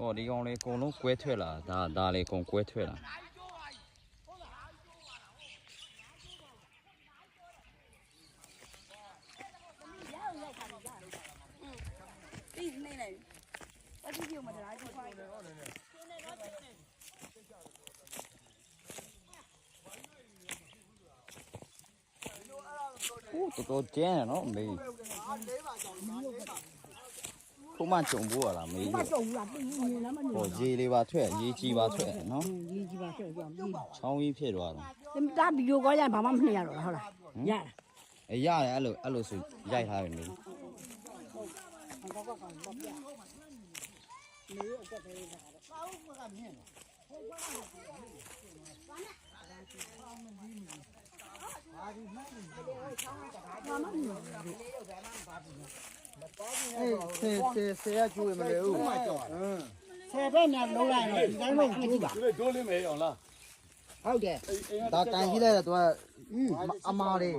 哦，你讲嘞，公路拐退了，大嘞公拐退了。哦，多尖了喏，没。ခုမှကြုံဖို့ရလားမေးကြီးမကြုံဘူးလားပြင်းနေလားမနေ ဟိုရေလေးပါထွက်ရေကြီးပါထွက်နော် ရေးကြည့်ပါဆက်ကြောင်းပြီး ချောင်းကြီးဖြစ်သွားတာ တာဗီဒီယိုကောရရင်ဘာမှမနှိရတော့ဟုတ်လားရ အေးရတယ်အဲ့လိုဆိုရိုက်ထားပြီမေးဆေးရကျွေးမလဲဦး ဆယ်ဘက်နဲ့လုံးလိုက်တော့ဒီတိုင်းပဲကြည့်ပါ ဒိုးလေးမဲအောင်လား ဟုတ်တယ် ဒါကန်ကြီးလိုက်တော့သူကအမားလေး